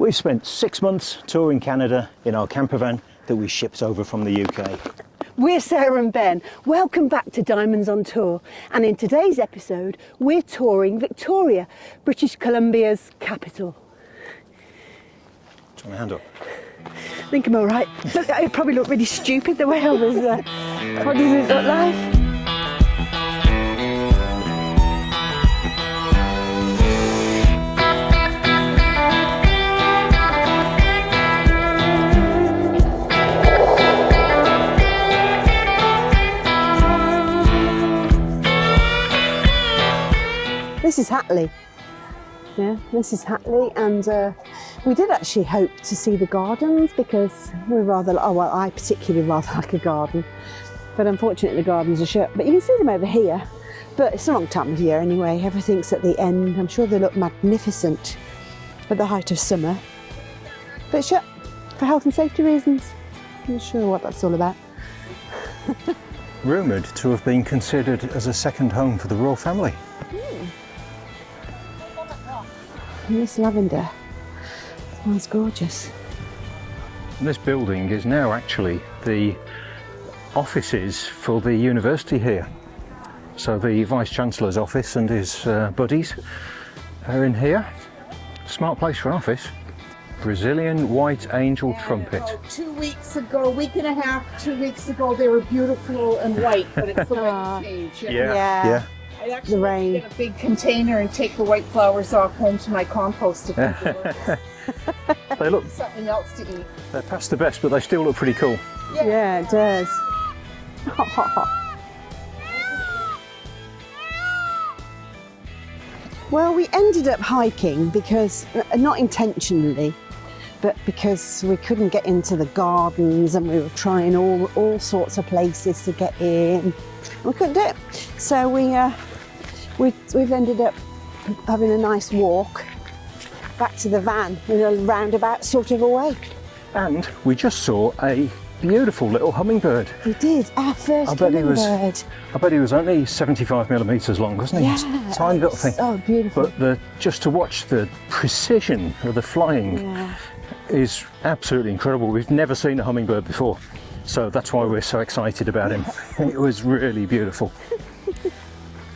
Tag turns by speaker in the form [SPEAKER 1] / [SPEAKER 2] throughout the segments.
[SPEAKER 1] We've spent 6 months touring Canada in our camper van that we shipped over from the UK.
[SPEAKER 2] We're Sarah and Ben. Welcome back to Diamonds on Tour. And in today's episode, we're touring Victoria, British Columbia's capital.
[SPEAKER 1] Turn my hand up.
[SPEAKER 2] I think I'm all right. Look, I probably look really stupid the way I was there. What does it look like? This is Hatley. Yeah, this is Hatley, and we did actually hope to see the gardens because we're rather, oh well, I particularly rather like a garden, but unfortunately the gardens are shut. But you can see them over here, but it's the wrong time of year anyway. Everything's at the end. I'm sure they look magnificent at the height of summer, but it's shut for health and safety reasons. I'm not sure what that's all about.
[SPEAKER 1] Rumoured to have been considered as a second home for the royal family.
[SPEAKER 2] And this lavender smells gorgeous.
[SPEAKER 1] And this building is now actually the offices for the university here. So the Vice-Chancellor's office and his buddies are in here. Smart place for an office. Brazilian white angel trumpet.
[SPEAKER 3] 2 weeks ago, week and a half, 2 weeks ago, they were beautiful and white, but it's the white stage.
[SPEAKER 1] Yeah.
[SPEAKER 3] I actually get a big container and take the white flowers off home to my compost.
[SPEAKER 1] They look
[SPEAKER 3] something else to eat.
[SPEAKER 1] They're past the best, but they still look pretty cool.
[SPEAKER 2] Yeah, it does. Well, we ended up hiking because, not intentionally, but because we couldn't get into the gardens and we were trying all sorts of places to get in. We couldn't do it. So we've ended up having a nice walk back to the van in a roundabout sort of a way.
[SPEAKER 1] And we just saw a beautiful little hummingbird.
[SPEAKER 2] We did, our first hummingbird.
[SPEAKER 1] I bet he was only 75 millimetres long, wasn't he?
[SPEAKER 2] Yeah,
[SPEAKER 1] Tiny little thing.
[SPEAKER 2] Oh, beautiful.
[SPEAKER 1] But just to watch the precision of the flying is absolutely incredible. We've never seen a hummingbird before, so that's why we're so excited about him. It was really beautiful.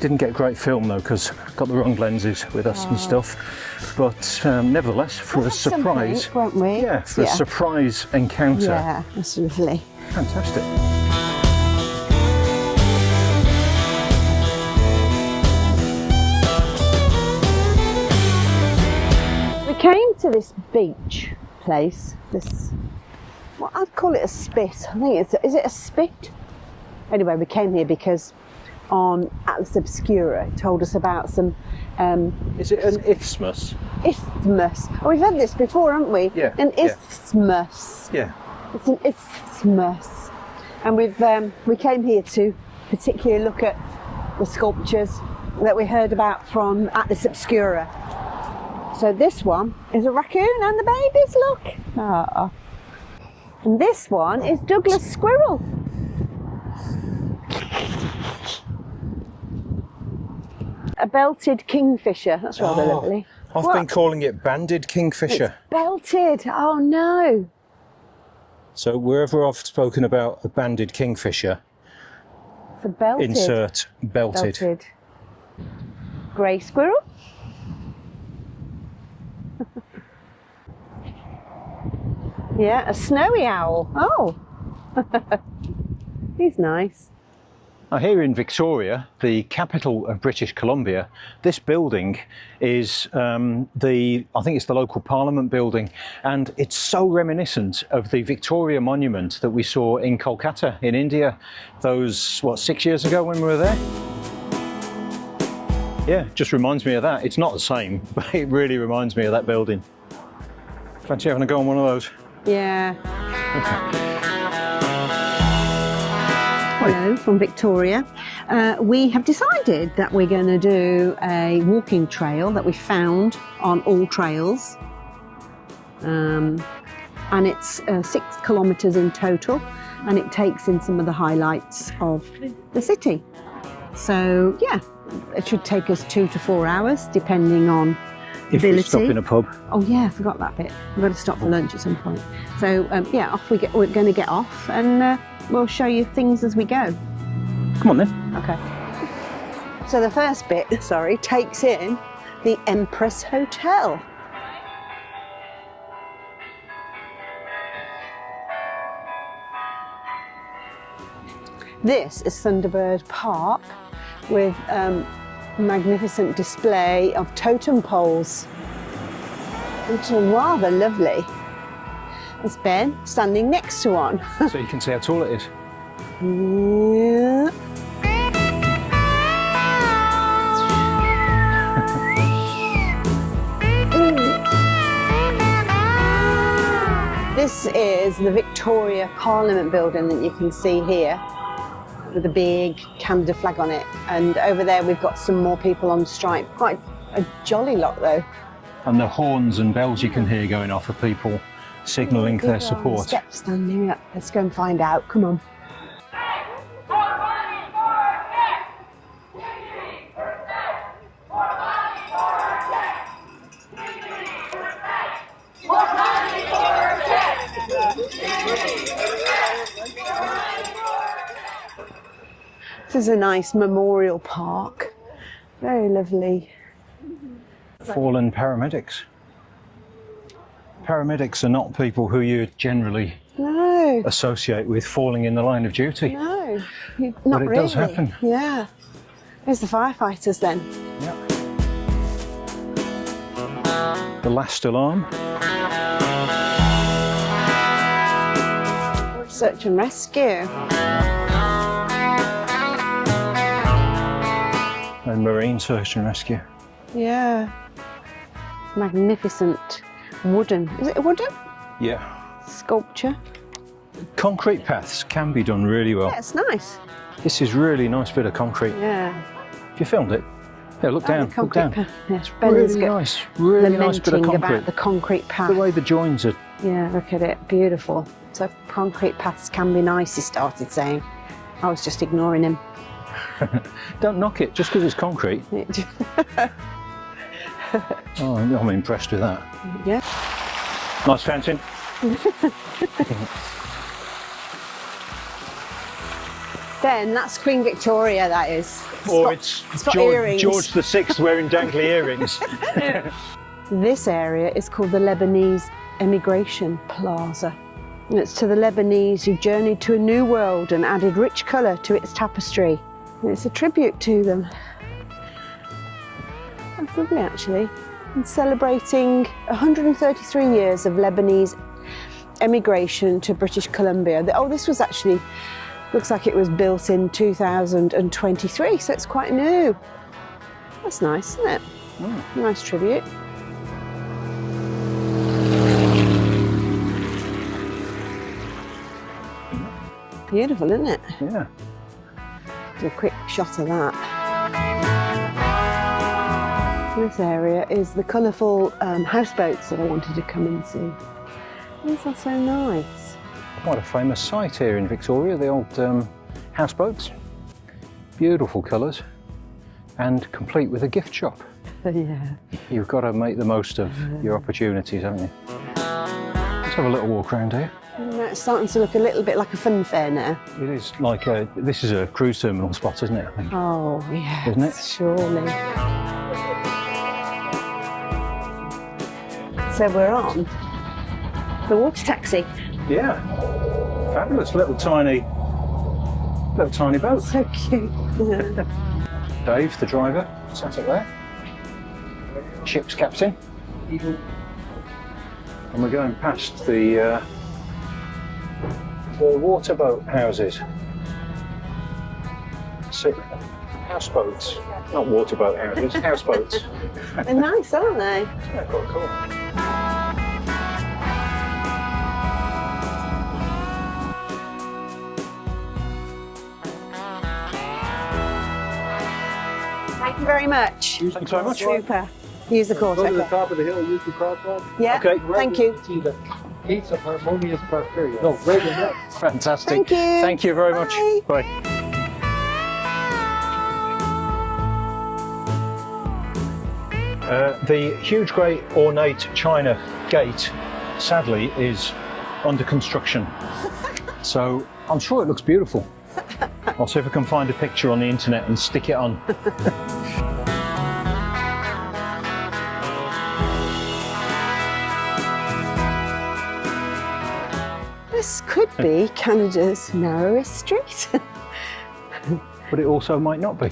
[SPEAKER 1] Didn't get great film though because got the wrong lenses with us and stuff, but nevertheless, for a surprise,
[SPEAKER 2] weren't we?
[SPEAKER 1] Yeah, for a surprise encounter.
[SPEAKER 2] Yeah, that's lovely.
[SPEAKER 1] Fantastic.
[SPEAKER 2] We came to this beach place, well, I'd call it a spit. I think is it a spit? Anyway, we came here because on Atlas Obscura it told us about some
[SPEAKER 1] Is it an isthmus?
[SPEAKER 2] Isthmus. Oh, we've had this before, haven't we?
[SPEAKER 1] Yeah.
[SPEAKER 2] An isthmus.
[SPEAKER 1] Yeah.
[SPEAKER 2] It's an isthmus. And we came here to particularly look at the sculptures that we heard about from Atlas Obscura. So this one is a raccoon and the babies, look. Ah. And this one is Douglas squirrel. A belted kingfisher. That's rather lovely.
[SPEAKER 1] I've been calling it banded kingfisher.
[SPEAKER 2] It's belted. Oh no.
[SPEAKER 1] So wherever I've spoken about a banded kingfisher,
[SPEAKER 2] It's a belted.
[SPEAKER 1] insert belted.
[SPEAKER 2] Grey squirrel. Yeah, a snowy owl. Oh. He's nice.
[SPEAKER 1] Now here in Victoria, the capital of British Columbia, this building is I think it's the local Parliament building, and it's so reminiscent of the Victoria Monument that we saw in Kolkata in India, those, 6 years ago when we were there? Yeah, just reminds me of that. It's not the same, but it really reminds me of that building. Fancy having a go on one of those?
[SPEAKER 2] Yeah. Hello from Victoria. We have decided that we're going to do a walking trail that we found on All Trails, and it's 6 kilometres in total, and it takes in some of the highlights of the city. So yeah, it should take us 2 to 4 hours depending on
[SPEAKER 1] If we stop in a pub.
[SPEAKER 2] Oh yeah, I forgot that bit. We've got to stop for lunch at some point. So yeah, off we get. We're going to get off, and we'll show you things as we go.
[SPEAKER 1] Come on then.
[SPEAKER 2] Okay. So the first bit, takes in the Empress Hotel. This is Thunderbird Park with magnificent display of totem poles, which are rather lovely. There's Ben standing next to one.
[SPEAKER 1] So you can see how tall it is.
[SPEAKER 2] Yeah. This is the Victoria Parliament building that you can see here, with a big Canada flag on it, and over there we've got some more people on strike. Quite a jolly lot though.
[SPEAKER 1] And the horns and bells you can hear going off are people signalling their support.
[SPEAKER 2] Steps standing up. Let's go and find out. Come on. This is a nice memorial park. Very lovely.
[SPEAKER 1] Fallen paramedics. Paramedics are not people who you generally associate with falling in the line of duty.
[SPEAKER 2] No, not
[SPEAKER 1] but it
[SPEAKER 2] really.
[SPEAKER 1] does happen.
[SPEAKER 2] Yeah. There's the firefighters then.
[SPEAKER 1] Yeah. The last alarm.
[SPEAKER 2] Search and rescue.
[SPEAKER 1] And marine search and rescue.
[SPEAKER 2] Yeah. Magnificent wooden. Is it a wooden?
[SPEAKER 1] Yeah.
[SPEAKER 2] Sculpture.
[SPEAKER 1] Concrete paths can be done really well.
[SPEAKER 2] Yeah, it's nice.
[SPEAKER 1] This is really nice bit of concrete.
[SPEAKER 2] Yeah.
[SPEAKER 1] Have you filmed it? Yeah, look down. Look down.
[SPEAKER 2] Yes,
[SPEAKER 1] Really nice. Really nice bit of
[SPEAKER 2] lamenting
[SPEAKER 1] concrete.
[SPEAKER 2] about the concrete path.
[SPEAKER 1] The way the joins are.
[SPEAKER 2] Yeah, look at it. Beautiful. So concrete paths can be nice, he started saying. I was just ignoring him.
[SPEAKER 1] Don't knock it just because it's concrete. Oh, I'm impressed with that.
[SPEAKER 2] Yeah.
[SPEAKER 1] Nice fountain.
[SPEAKER 2] Then that's Queen Victoria, that is.
[SPEAKER 1] Or
[SPEAKER 2] it's
[SPEAKER 1] it's
[SPEAKER 2] got
[SPEAKER 1] George
[SPEAKER 2] earrings.
[SPEAKER 1] VI wearing dangly earrings.
[SPEAKER 2] This area is called the Lebanese Emigration Plaza. And it's to the Lebanese who journeyed to a new world and added rich colour to its tapestry. And it's a tribute to them. That's lovely, actually. And celebrating 133 years of Lebanese emigration to British Columbia. Oh, this was actually, looks like it was built in 2023, so it's quite new. That's nice, isn't it? Nice tribute. Beautiful, isn't it?
[SPEAKER 1] Yeah.
[SPEAKER 2] Do a quick shot of that. This area is the colourful houseboats that I wanted to come and see. These are so nice.
[SPEAKER 1] Quite a famous site here in Victoria, the old houseboats. Beautiful colours and complete with a gift shop.
[SPEAKER 2] Yeah.
[SPEAKER 1] You've got to make the most of your opportunities, haven't you? Let's have a little walk around here.
[SPEAKER 2] It's starting to look a little bit like a fun fair now.
[SPEAKER 1] It is like this is a cruise terminal spot, isn't it? I think.
[SPEAKER 2] Oh, yes.
[SPEAKER 1] Isn't it?
[SPEAKER 2] Surely. So we're on the water taxi.
[SPEAKER 1] Yeah. Fabulous little tiny boat.
[SPEAKER 2] So cute. Yeah.
[SPEAKER 1] Dave, the driver, sat up there. Ship's captain. And we're going past the waterboat houses. Houseboats. Not waterboat houses, houseboats.
[SPEAKER 2] They're nice, aren't they?
[SPEAKER 1] Yeah, quite cool.
[SPEAKER 2] Thank you very much.
[SPEAKER 1] Thanks very much.
[SPEAKER 2] Super. Use the court.
[SPEAKER 4] Go to the
[SPEAKER 2] Okay.
[SPEAKER 4] top of the hill, use the crosswalk.
[SPEAKER 2] Yeah.
[SPEAKER 1] Okay.
[SPEAKER 2] Thank you.
[SPEAKER 4] See the gates of harmonious prosperity. No, right in that.
[SPEAKER 1] Fantastic.
[SPEAKER 2] Thank you.
[SPEAKER 1] Thank you very much.
[SPEAKER 2] Bye.
[SPEAKER 1] Bye. The huge grey ornate china gate, sadly, is under construction. So I'm sure it looks beautiful. I'll see if I can find a picture on the internet and stick it on.
[SPEAKER 2] This could be Canada's narrowest street.
[SPEAKER 1] But it also might not be.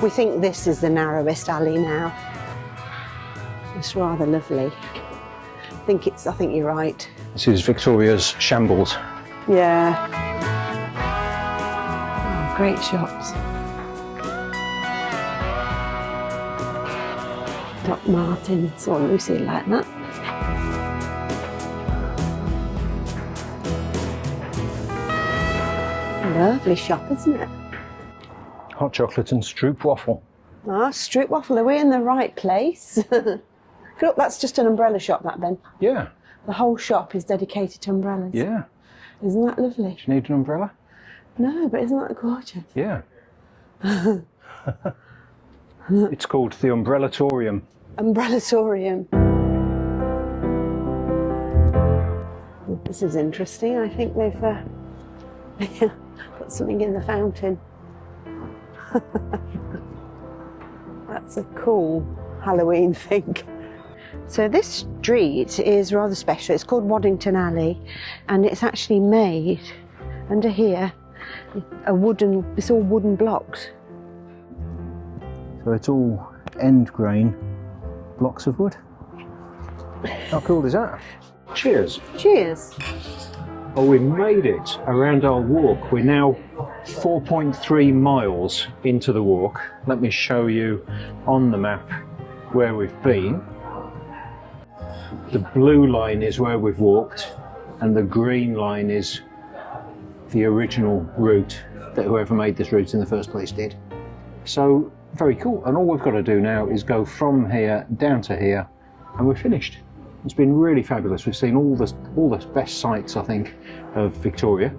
[SPEAKER 2] We think this is the narrowest alley now. It's rather lovely. I think you're right.
[SPEAKER 1] This is Victoria's shambles.
[SPEAKER 2] Yeah. Oh, great shops. Doc Martens or Lucy like that. Lovely shop, isn't it?
[SPEAKER 1] Hot chocolate and stroop waffle.
[SPEAKER 2] Ah, Stroop Waffle, are we in the right place? Look, that's just an umbrella shop, that then.
[SPEAKER 1] Yeah,
[SPEAKER 2] The whole shop is dedicated to umbrellas.
[SPEAKER 1] yeah.
[SPEAKER 2] Isn't that lovely?
[SPEAKER 1] Do you need an umbrella?
[SPEAKER 2] No, but isn't that gorgeous?
[SPEAKER 1] Yeah. It's called the Umbrellatorium.
[SPEAKER 2] Umbrellatorium. This is interesting. I think they've put something in the fountain. That's a cool Halloween thing. So this street is rather special. It's called Waddington Alley, and it's actually made under here it's all wooden blocks.
[SPEAKER 1] So it's all end grain blocks of wood. How cool is that? Cheers.
[SPEAKER 2] Cheers.
[SPEAKER 1] Oh, we made it around our walk. We're now 4.3 miles into the walk. Let me show you on the map where we've been. The blue line is where we've walked, and the green line is the original route that whoever made this route in the first place did. So, very cool. And all we've got to do now is go from here down to here, and we're finished. It's been really fabulous. We've seen all the best sights, I think, of Victoria.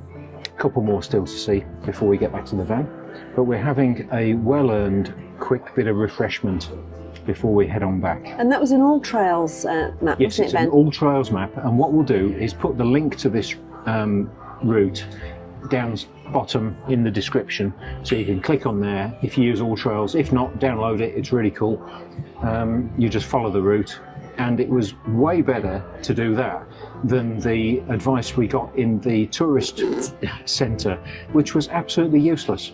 [SPEAKER 1] A couple more still to see before we get back to the van. But we're having a well-earned quick bit of refreshment before we head on back.
[SPEAKER 2] And that was an All Trails map,
[SPEAKER 1] Yes,
[SPEAKER 2] wasn't
[SPEAKER 1] it's
[SPEAKER 2] it, Ben?
[SPEAKER 1] an All Trails map, and what we'll do is put the link to this route down bottom in the description, so you can click on there if you use All Trails. If not, download it, it's really cool. You just follow the route, and it was way better to do that than the advice we got in the tourist centre, which was absolutely useless.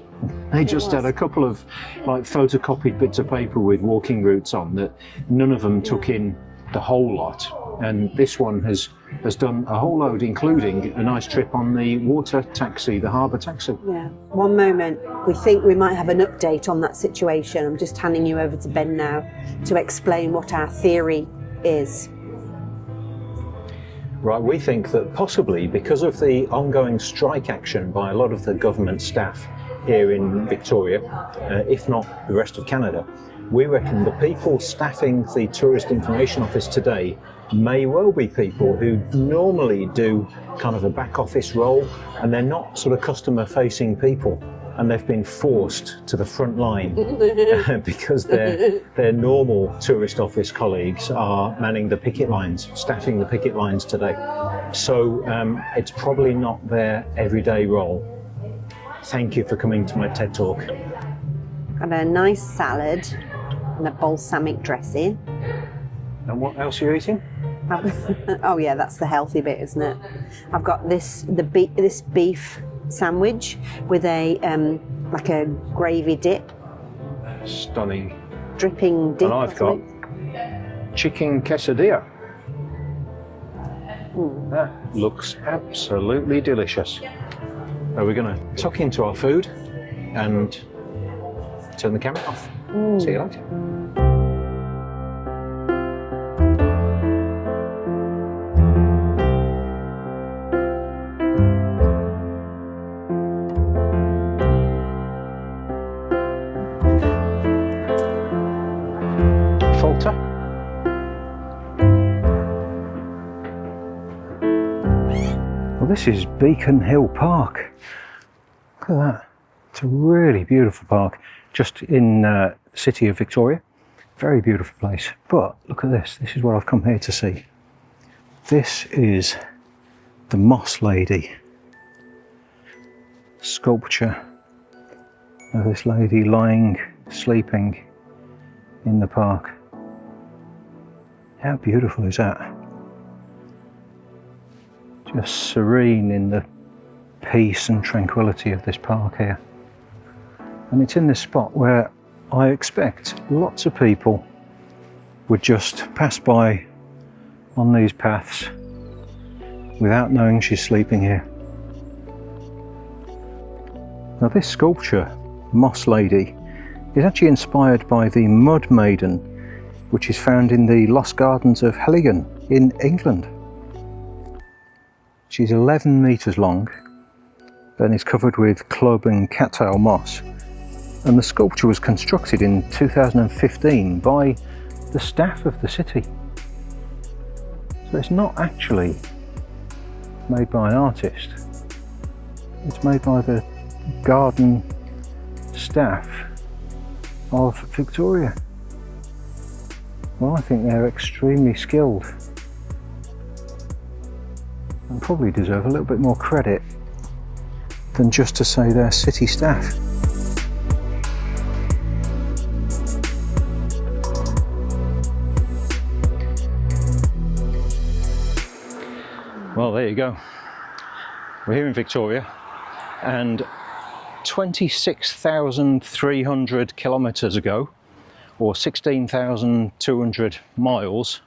[SPEAKER 1] They just had a couple of like photocopied bits of paper with walking routes on that none of them took in the whole lot. And this one has done a whole load, including a nice trip on the water taxi, the harbour taxi.
[SPEAKER 2] Yeah. One moment. We think we might have an update on that situation. I'm just handing you over to Ben now to explain what our theory is.
[SPEAKER 1] Right, we think that possibly because of the ongoing strike action by a lot of the government staff here in Victoria, if not the rest of Canada, we reckon the people staffing the Tourist Information Office today may well be people who normally do kind of a back office role, and they're not sort of customer facing people, and they've been forced to the front line because their normal tourist office colleagues are manning the picket lines, staffing the picket lines today. So it's probably not their everyday role. Thank you for coming to my TED Talk.
[SPEAKER 2] Got a nice salad and a balsamic dressing.
[SPEAKER 1] And what else are you eating?
[SPEAKER 2] Oh yeah, that's the healthy bit, isn't it? I've got this beef sandwich with a like a gravy dip.
[SPEAKER 1] Stunning.
[SPEAKER 2] Dripping dip.
[SPEAKER 1] And I've got chicken quesadilla. That looks absolutely delicious. So we're going to tuck into our food and turn the camera off. See you later. Falter. Well, this is Beacon Hill Park. Look at that. It's a really beautiful park, just in the city of Victoria. Very beautiful place. But look at this. This is what I've come here to see. This is the Moss Lady sculpture of this lady lying, sleeping in the park. How beautiful is that? Just serene in the peace and tranquility of this park here. And it's in this spot where I expect lots of people would just pass by on these paths without knowing she's sleeping here. Now this sculpture, Moss Lady, is actually inspired by the Mud Maiden, which is found in the Lost Gardens of Heligan in England. She's 11 metres long and is covered with club and cattail moss. And the sculpture was constructed in 2015 by the staff of the city. So it's not actually made by an artist. It's made by the garden staff of Victoria. Well, I think they're extremely skilled and probably deserve a little bit more credit than just to say they're city staff. Well, there you go. We're here in Victoria, and 26,300 kilometres ago, or 16,200 miles,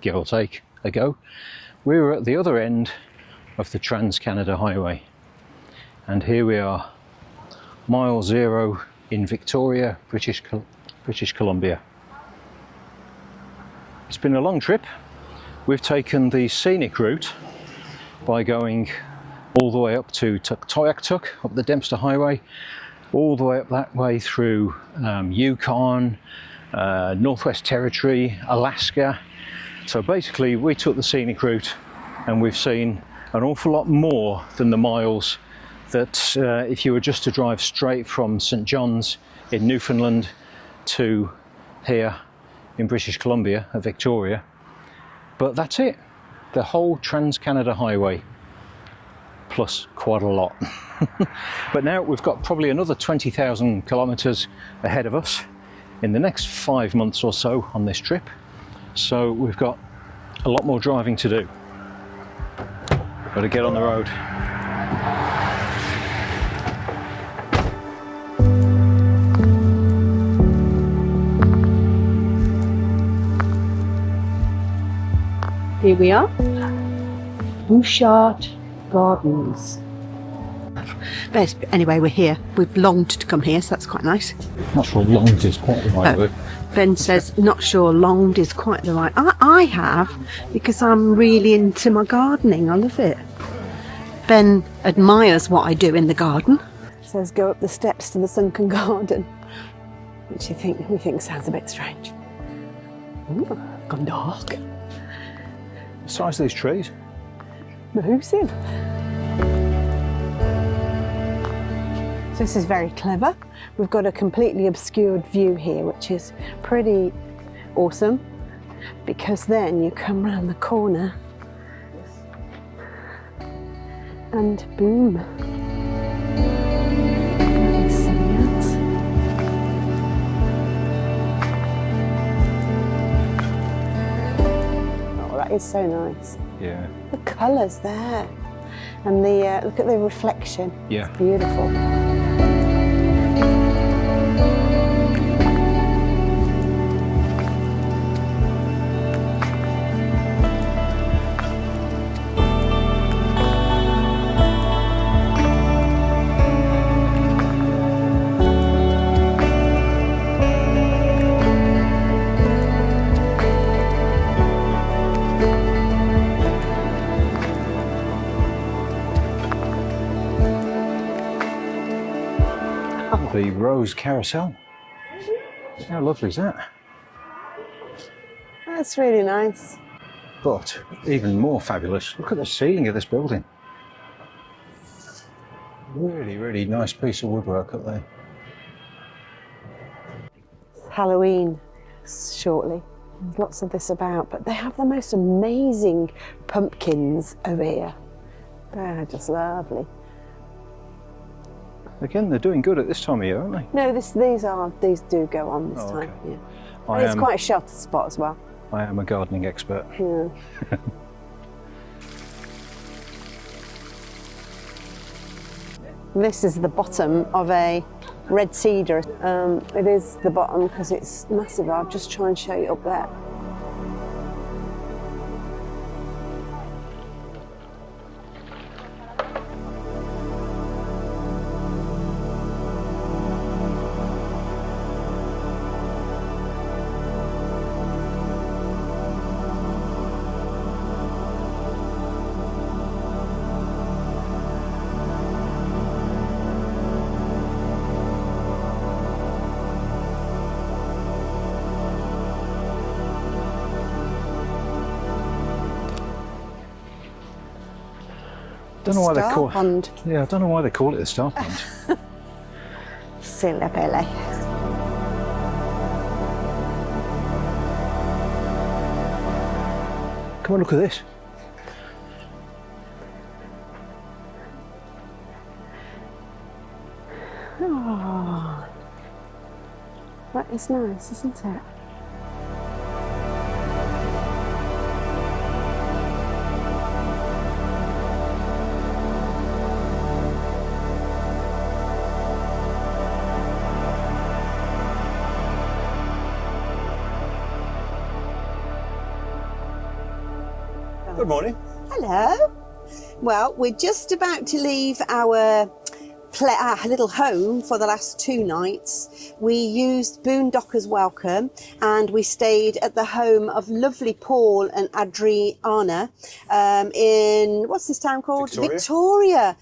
[SPEAKER 1] give or take, ago, we were at the other end of the Trans-Canada Highway. And here we are, mile zero in Victoria, British Columbia. It's been a long trip. We've taken the scenic route by going all the way up to Tuktoyaktuk, up the Dempster Highway, all the way up that way through Yukon, Northwest Territory, Alaska. So basically we took the scenic route and we've seen an awful lot more than the miles that if you were just to drive straight from St John's in Newfoundland to here in British Columbia at Victoria. But that's it. The whole Trans-Canada Highway, plus quite a lot. But now we've got probably another 20,000 kilometres ahead of us in the next 5 months or so on this trip. So we've got a lot more driving to do. Got to get on the road.
[SPEAKER 2] Here we are, Butchart Gardens. But anyway, we're here. We've longed to come here, so that's quite nice.
[SPEAKER 1] Not sure longed is quite the right word.
[SPEAKER 2] Ben says, not sure longed is quite the right. I have, because I'm really into my gardening. I love it. Ben admires what I do in the garden. Says go up the steps to the sunken garden, which we think sounds a bit strange. Ooh, gone dark.
[SPEAKER 1] The size of these trees.
[SPEAKER 2] Massive. So this is very clever. We've got a completely obscured view here, which is pretty awesome, because then you come round the corner and boom. Nice sunlight. Oh, that is so nice.
[SPEAKER 1] Yeah.
[SPEAKER 2] The colours there, and the look at the reflection.
[SPEAKER 1] Yeah.
[SPEAKER 2] It's beautiful.
[SPEAKER 1] The Rose Carousel. How lovely is that?
[SPEAKER 2] That's really nice.
[SPEAKER 1] But even more fabulous, look at the ceiling of this building. Really, really nice piece of woodwork up there.
[SPEAKER 2] Halloween shortly. There's lots of this about, but they have the most amazing pumpkins over here. They're just lovely.
[SPEAKER 1] Again, they're doing good at this time of year, aren't they?
[SPEAKER 2] No, these do go on this time.
[SPEAKER 1] Okay.
[SPEAKER 2] Yeah. And it's quite a sheltered spot as well.
[SPEAKER 1] I am a gardening expert.
[SPEAKER 2] Yeah. This is the bottom of a red cedar. It is the bottom because it's massive. I'll just try and show you up there.
[SPEAKER 1] Don't know why they call
[SPEAKER 2] Pond.
[SPEAKER 1] Yeah, I don't know why they call it the Star Pond.
[SPEAKER 2] Silly Billy.
[SPEAKER 1] Come on, look at this.
[SPEAKER 2] Oh, that is nice, isn't it?
[SPEAKER 1] Good morning.
[SPEAKER 2] Hello. Well, we're just about to leave our little home for the last 2 nights. We used Boondockers Welcome and we stayed at the home of lovely Paul and Adriana in, what's this town called? Victoria.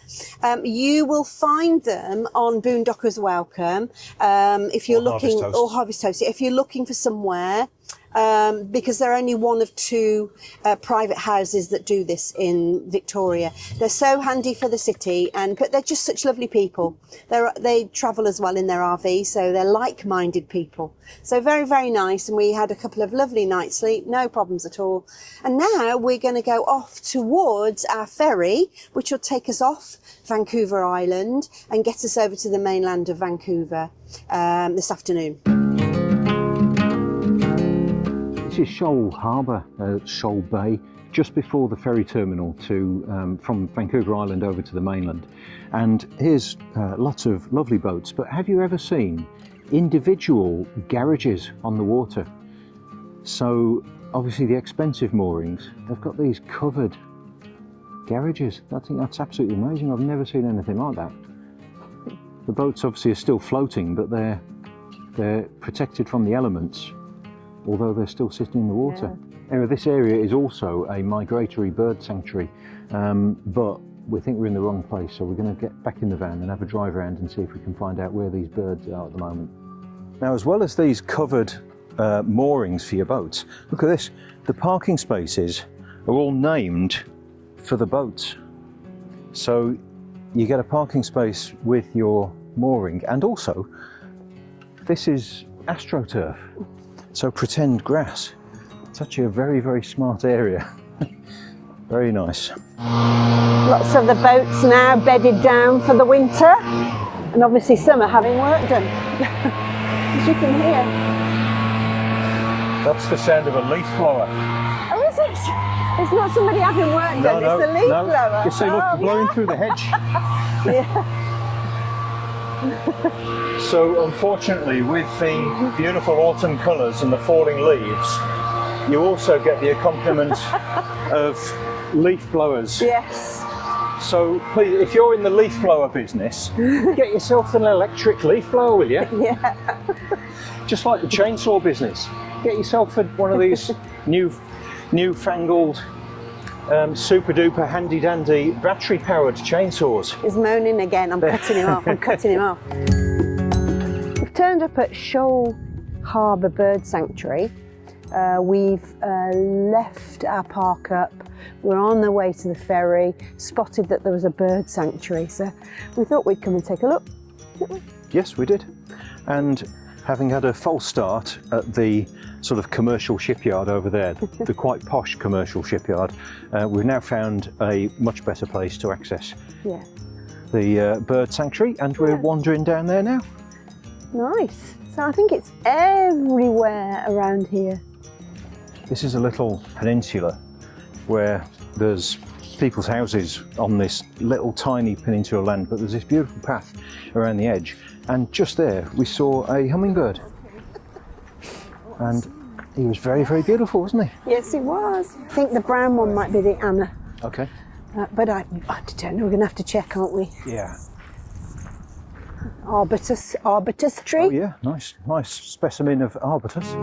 [SPEAKER 2] You will find them on Boondockers Welcome if you're looking, or Harvest Toast, if you're looking for somewhere. Because they're only one of 2 private houses that do this in Victoria. They're so handy for the city, but they're just such lovely people. They travel as well in their RV, so they're like-minded people. So very, very nice, and we had a couple of lovely nights' sleep, no problems at all. And now we're going to go off towards our ferry, which will take us off Vancouver Island and get us over to the mainland of Vancouver this afternoon.
[SPEAKER 1] This is Shoal Harbour, Shoal Bay, just before the ferry terminal from Vancouver Island over to the mainland. And here's lots of lovely boats, but have you ever seen individual garages on the water? So obviously the expensive moorings, they've got these covered garages. I think that's absolutely amazing. I've never seen anything like that. The boats obviously are still floating, but they're protected from the elements, although they're still sitting in the water. Yeah. Anyway, this area is also a migratory bird sanctuary, but we think we're in the wrong place, so we're going to get back in the van and have a drive around and see if we can find out where these birds are at the moment. Now, as well as these covered moorings for your boats, look at this. The parking spaces are all named for the boats. So you get a parking space with your mooring, and also this is AstroTurf. So pretend grass. It's actually a very, very smart area. Very nice.
[SPEAKER 2] Lots of the boats now bedded down for the winter, and obviously some are having work done, as you can hear.
[SPEAKER 1] That's the sound of a leaf blower.
[SPEAKER 2] Oh, is it? It's not somebody having work done, it's the leaf blower.
[SPEAKER 1] You see, look, blowing through the hedge.
[SPEAKER 2] Yeah.
[SPEAKER 1] So unfortunately, with the beautiful autumn colours and the falling leaves, you also get the accompaniment of leaf blowers.
[SPEAKER 2] Yes.
[SPEAKER 1] So please, if you're in the leaf blower business, get yourself an electric leaf blower, will you?
[SPEAKER 2] Yeah.
[SPEAKER 1] Just like the chainsaw business. Get yourself one of these newfangled super duper handy dandy battery powered chainsaws.
[SPEAKER 2] He's moaning again. I'm cutting him off. I'm cutting him off. We've turned up at Shoal Harbour Bird Sanctuary, We've left our park up. We're on the way to the ferry, spotted that there was a bird sanctuary, so we thought we'd come and take a look.
[SPEAKER 1] Yes, we did. And having had a false start at the sort of commercial shipyard over there, the quite posh commercial shipyard, we've now found a much better place to access the bird sanctuary, and we're wandering down there now.
[SPEAKER 2] Nice. So I think it's everywhere around here.
[SPEAKER 1] This is a little peninsula where there's people's houses on this little tiny peninsula land, but there's this beautiful path around the edge, and just there we saw a hummingbird, and he was very, very beautiful, wasn't he?
[SPEAKER 2] Yes, it was. I think the brown one might be the Anna,
[SPEAKER 1] Okay.
[SPEAKER 2] but I don't know. We're going to have to check, aren't we?
[SPEAKER 1] Yeah.
[SPEAKER 2] Arbutus tree.
[SPEAKER 1] Oh yeah, nice specimen of arbutus.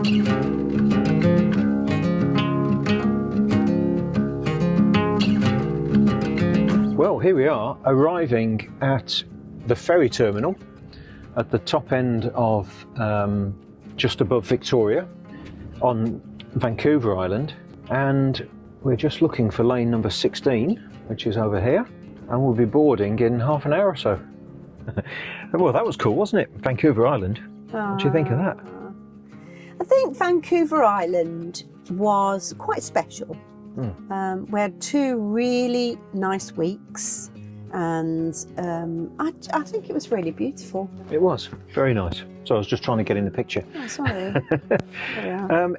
[SPEAKER 1] Well, here we are, arriving at the ferry terminal at the top end of just above Victoria on Vancouver Island, and we're just looking for lane number 16, which is over here, and we'll be boarding in half an hour or so. Well, that was cool, wasn't it? Vancouver Island. What do you think of that?
[SPEAKER 2] I think Vancouver Island was quite special. We had 2 really nice weeks, and I think it was really beautiful.
[SPEAKER 1] It was very nice. So I was just trying to get in the picture.
[SPEAKER 2] Oh, sorry.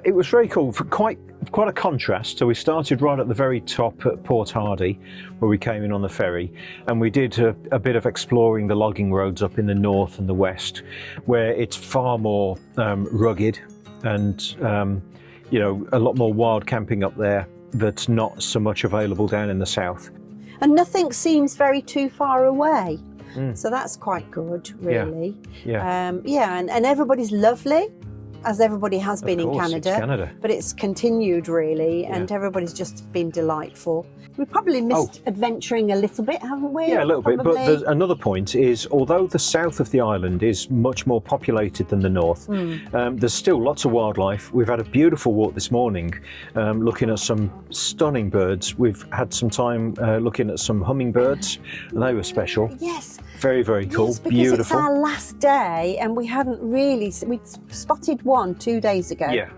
[SPEAKER 1] It was very cool. For quite a contrast. So we started right at the very top at Port Hardy, where we came in on the ferry, and we did a bit of exploring the logging roads up in the north and the west, where it's far more rugged, and you know, a lot more wild camping up there that's not so much available down in the south.
[SPEAKER 2] And nothing seems very too far away. So that's quite good, really.
[SPEAKER 1] Yeah.
[SPEAKER 2] And everybody's lovely, as everybody has been in Canada.
[SPEAKER 1] It's Canada.
[SPEAKER 2] But it's continued, really, and everybody's just been delightful. We probably missed adventuring a little bit, haven't we?
[SPEAKER 1] Yeah, a little bit.
[SPEAKER 2] Probably.
[SPEAKER 1] But there's another point is, although the south of the island is much more populated than the north, there's still lots of wildlife. We've had a beautiful walk this morning, looking at some stunning birds. We've had some time looking at some hummingbirds, and they were special.
[SPEAKER 2] Yes.
[SPEAKER 1] Very, very cool.
[SPEAKER 2] Yes, because
[SPEAKER 1] beautiful.
[SPEAKER 2] it's our last day, and we hadn't really. We spotted one 2 days ago.
[SPEAKER 1] Yeah.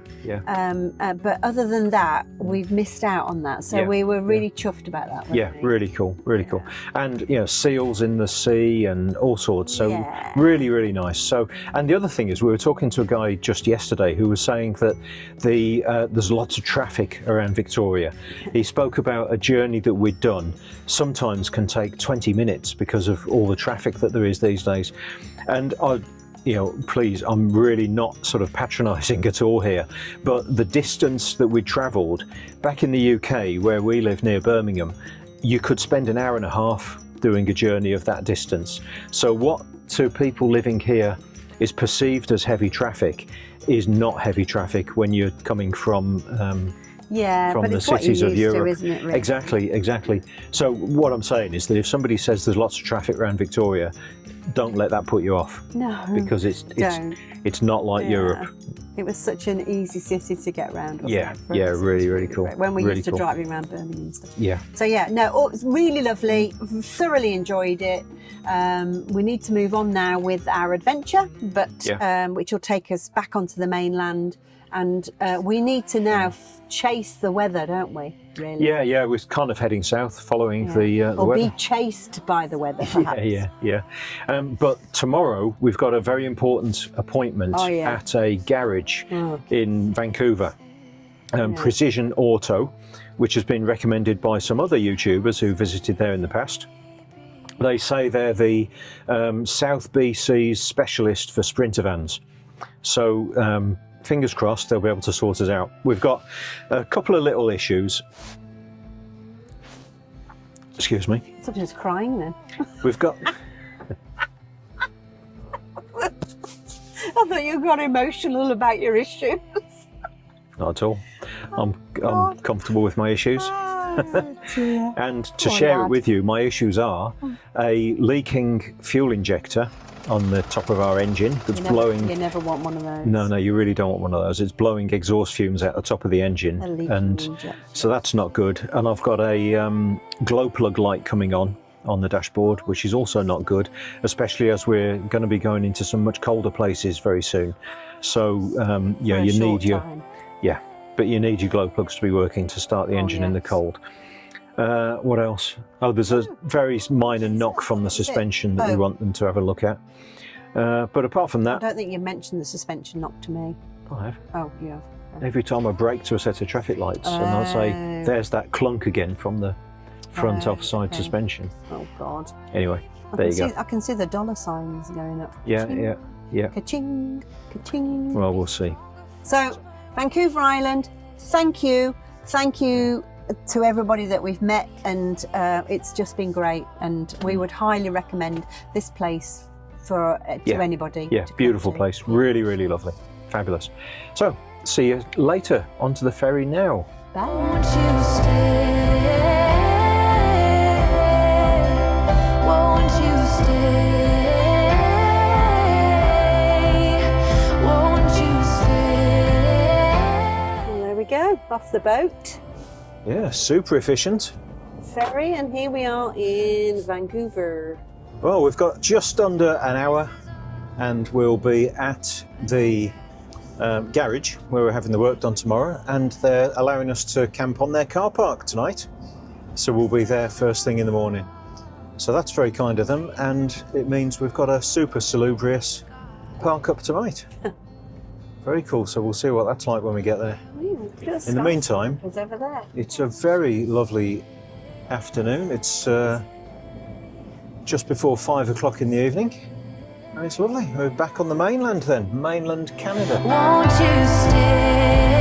[SPEAKER 2] But other than that, we've missed out on that. So we were really chuffed about that.
[SPEAKER 1] Yeah, really cool, really cool. And you know, seals in the sea and all sorts. So really, really nice. So, and the other thing is, we were talking to a guy just yesterday who was saying that there's lots of traffic around Victoria. He spoke about a journey that we'd done sometimes can take 20 minutes because of all the traffic that there is these days. And you know, please, I'm really not sort of patronising at all here, but the distance that we travelled back in the UK, where we live near Birmingham, you could spend an hour and a half doing a journey of that distance. So what to people living here is perceived as heavy traffic is not heavy traffic when you're coming from
[SPEAKER 2] but
[SPEAKER 1] the
[SPEAKER 2] it's what
[SPEAKER 1] cities
[SPEAKER 2] you're
[SPEAKER 1] of
[SPEAKER 2] used
[SPEAKER 1] Europe.
[SPEAKER 2] to, isn't it, really?
[SPEAKER 1] Exactly. So what I'm saying is that if somebody says there's lots of traffic around Victoria, don't let that put you off.
[SPEAKER 2] No,
[SPEAKER 1] because it's not like Europe.
[SPEAKER 2] It was such an easy city to get around.
[SPEAKER 1] Yeah,
[SPEAKER 2] it?
[SPEAKER 1] really cool.
[SPEAKER 2] When we
[SPEAKER 1] really
[SPEAKER 2] used to
[SPEAKER 1] cool.
[SPEAKER 2] driving around Birmingham and stuff.
[SPEAKER 1] Yeah.
[SPEAKER 2] So it was really lovely. Thoroughly enjoyed it. We need to move on now with our adventure, but which will take us back onto the mainland. And we need to now chase the weather, don't we? Really?
[SPEAKER 1] Yeah. We're kind of heading south, following the
[SPEAKER 2] or
[SPEAKER 1] weather.
[SPEAKER 2] be chased by the weather, perhaps.
[SPEAKER 1] Yeah. But tomorrow we've got a very important appointment at a garage in Vancouver, Precision Auto, which has been recommended by some other YouTubers who visited there in the past. They say they're the South BC's specialist for sprinter vans. So fingers crossed they'll be able to sort us out. We've got a couple of little issues. Excuse me.
[SPEAKER 2] Somebody's crying then.
[SPEAKER 1] We've got...
[SPEAKER 2] I thought you got emotional about your issues.
[SPEAKER 1] Not at all. I'm comfortable with my issues.
[SPEAKER 2] Oh, dear.
[SPEAKER 1] And to share it with you, my issues are a leaking fuel injector on the top of our engine that's blowing.
[SPEAKER 2] You never want one of those.
[SPEAKER 1] No, you really don't want one of those. It's blowing exhaust fumes out the top of the engine, and so that's not good. And I've got a glow plug light coming on the dashboard, which is also not good, especially as we're going to be going into some much colder places very soon. So yeah, you need your but you need your glow plugs to be working to start the engine in the cold. What else? Oh, there's a very minor knock from the suspension that we want them to have a look at. But apart from that,
[SPEAKER 2] I don't think you mentioned the suspension knock to me.
[SPEAKER 1] I have.
[SPEAKER 2] Oh, you have.
[SPEAKER 1] Every time I brake to a set of traffic lights, and I'll say, "There's that clunk again from the front offside suspension."
[SPEAKER 2] Oh God.
[SPEAKER 1] Anyway, there you go.
[SPEAKER 2] I can see the dollar signs going up.
[SPEAKER 1] Yeah.
[SPEAKER 2] Ka-ching, ka-ching.
[SPEAKER 1] Well, we'll see.
[SPEAKER 2] So, Vancouver Island, thank you to everybody that we've met, and it's just been great, and we would highly recommend this place to anybody.
[SPEAKER 1] Yeah, beautiful place, really, really lovely, fabulous. So, see you later. Onto the ferry now.
[SPEAKER 2] Bye.
[SPEAKER 5] Won't you stay? Won't you stay? Won't you stay?
[SPEAKER 2] Well, there we go, off the boat.
[SPEAKER 1] Yeah, super efficient.
[SPEAKER 2] Ferry, and here we are in Vancouver.
[SPEAKER 1] Well, we've got just under an hour, and we'll be at the garage where we're having the work done tomorrow, and they're allowing us to camp on their car park tonight. So we'll be there first thing in the morning. So that's very kind of them, and it means we've got a super salubrious park up tonight. Very cool. So we'll see what that's like when we get there. In the meantime,
[SPEAKER 2] it's over there.
[SPEAKER 1] It's a very lovely afternoon. It's just before 5 o'clock in the evening. And it's lovely. We're back on the mainland then, mainland Canada.
[SPEAKER 5] Won't you stay?